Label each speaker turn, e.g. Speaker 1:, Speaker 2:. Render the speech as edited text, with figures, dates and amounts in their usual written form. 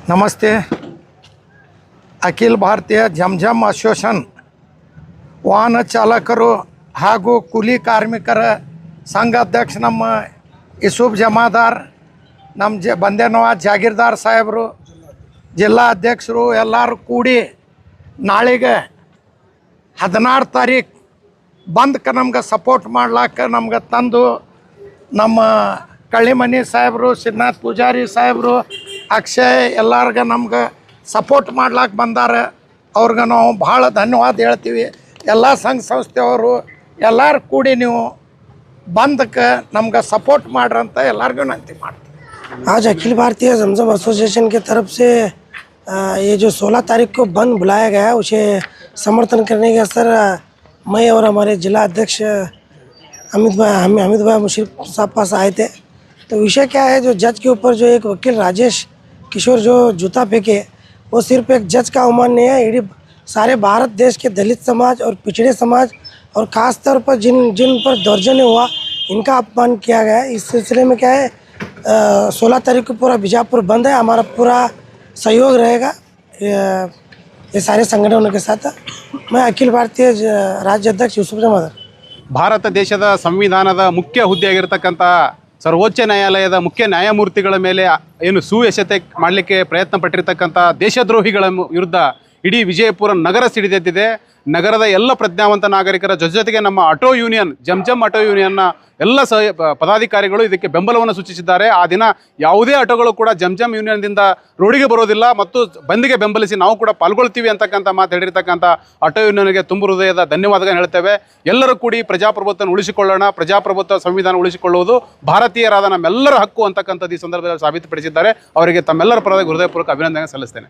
Speaker 1: ನಮಸ್ತೆ. ಅಖಿಲ ಭಾರತೀಯ ಜಂಜಮ್ ಅಸೋಸಿಯೇಷನ್ ವಾಹನ ಚಾಲಕರು ಹಾಗೂ ಕೂಲಿ ಕಾರ್ಮಿಕರ ಸಂಘ ಅಧ್ಯಕ್ಷ ನಮ್ಮ ಯೂಸುಫ್ ಜಮಾದಾರ್, ನಮ್ಮ ಬಂದೇನವಾಜ್ ಜಾಗೀರ್ದಾರ್ ಸಾಹೇಬರು, ಜಿಲ್ಲಾ ಅಧ್ಯಕ್ಷರು ಎಲ್ಲರೂ ಕೂಡಿ ನಾಳೆಗೆ 16 ತಾರೀಕು ಬಂದ್ಕ ನಮ್ಗೆ ಸಪೋರ್ಟ್ ಮಾಡ್ಲಾಕ ನಮ್ಗೆ ತಂದು ನಮ್ಮ ಕಳ್ಳಿಮನಿ ಸಾಹೇಬರು, ಶ್ರೀನಾಥ್ ಪೂಜಾರಿ ಸಾಹೇಬರು, ಅಕ್ಷಯ್ ಎಲ್ಲರಿಗೆ ನಮ್ಗೆ ಸಪೋರ್ಟ್ ಮಾಡ್ಲಾಕ ಬಂದಾರ. ಅವ್ರಿಗೆ ನಾವು ಭಾಳ ಧನ್ಯವಾದ ಹೇಳ್ತೀವಿ. ಎಲ್ಲ ಸಂಘ ಸಂಸ್ಥೆಯವರು ಎಲ್ಲರೂ ಕೂಡಿ ನೀವು बंदಕ್ಕೆ ನಮ್ಗೆ सपोर्ट ಮಾಡ್ರಂತ ಎಲ್ಲರಿಗೂ ವಿನಂತಿ ಮಾಡ್ತೀವಿ.
Speaker 2: आज अखिल भारतीय जमजम एसोसिएशन की तरफ से ये जो 16 तारीख को बंद बुलाया गया है उसे समर्थन करने के सर मैं और हमारे जिला अध्यक्ष हमीद भाई मुशीर साहब पास आए थे. तो विषय क्या है, जो जज के ऊपर जो एक वकील राजेश किशोर जो जूता फेंके, वो सिर्फ एक जज का अवमान नहीं है, इडी सारे भारत देश के दलित समाज और पिछड़े समाज और ख़ास तौर पर जिन पर दौर्जन्य हुआ इनका अपमान किया गया है. इस सिलसिले में क्या है, 16 तारीख को पूरा बीजापुर बंद है. हमारा पूरा सहयोग रहेगा ये सारे संगठनों के साथ. मैं अखिल भारतीय राज्य अध्यक्ष यूसुफ जमादार.
Speaker 3: ಭಾರತ ದೇಶದ ಸಂವಿಧಾನದ ಮುಖ್ಯ ಹುದ್ದೆಯಾಗಿರ್ತಕ್ಕಂಥ ಸರ್ವೋಚ್ಚ ನ್ಯಾಯಾಲಯದ ಮುಖ್ಯ ನ್ಯಾಯಮೂರ್ತಿಗಳ ಮೇಲೆ ಏನು ಸುವ್ಯಸತೆ ಮಾಡಲಿಕ್ಕೆ ಪ್ರಯತ್ನ ಪಟ್ಟಿರ್ತಕ್ಕಂಥ ದೇಶದ್ರೋಹಿಗಳ ವಿರುದ್ಧ ಇಡೀ ವಿಜಯಪುರ ನಗರ ಸಿಡಿದೆದ್ದಿದೆ. ನಗರದ ಎಲ್ಲ ಪ್ರಜ್ಞಾವಂತ ನಾಗರಿಕರ ಜೊತೆಗೆ ನಮ್ಮ ಆಟೋ ಯೂನಿಯನ್ ಜಂಜಮ್ ಆಟೋ ಯೂನಿಯನ್ನ ಎಲ್ಲ ಪದಾಧಿಕಾರಿಗಳು ಇದಕ್ಕೆ ಬೆಂಬಲವನ್ನು ಸೂಚಿಸಿದ್ದಾರೆ. ಆ ದಿನ ಯಾವುದೇ ಆಟೋಗಳು ಕೂಡ ಜಂಜಮ್ ಯೂನಿಯನ್ದಿಂದ ರೋಡಿಗೆ ಬರೋದಿಲ್ಲ ಮತ್ತು ಬಂದ್ಗೆ ಬೆಂಬಲಿಸಿ ನಾವು ಕೂಡ ಪಾಲ್ಗೊಳ್ತೀವಿ ಅಂತಕ್ಕಂಥ ಮಾತು ಹೇಳಿರ್ತಕ್ಕಂಥ ಆಟೋ ಯೂನಿಯನ್ಗೆ ತುಂಬ ಹೃದಯದ ಧನ್ಯವಾದಗಳನ್ನು ಹೇಳ್ತೇವೆ. ಎಲ್ಲರೂ ಕೂಡಿ ಪ್ರಜಾಪ್ರಭುತ್ವ ಉಳಿಸಿಕೊಳ್ಳೋಣ. ಪ್ರಜಾಪ್ರಭುತ್ವ ಸಂವಿಧಾನ ಉಳಿಸಿಕೊಳ್ಳುವುದು ಭಾರತೀಯರಾದ ನಮ್ಮೆಲ್ಲರ ಹಕ್ಕು ಅಂತಕ್ಕಂಥದ್ದು ಈ ಸಂದರ್ಭದಲ್ಲಿ ಸಾಬೀತುಪಡಿಸಿದ್ದಾರೆ. ಅವರಿಗೆ ತಮ್ಮೆಲ್ಲರ ಪರವಾಗಿ ಹೃದಯಪೂರ್ವಕ ಅಭಿನಂದನೆ ಸಲ್ಲಿಸ್ತೇನೆ.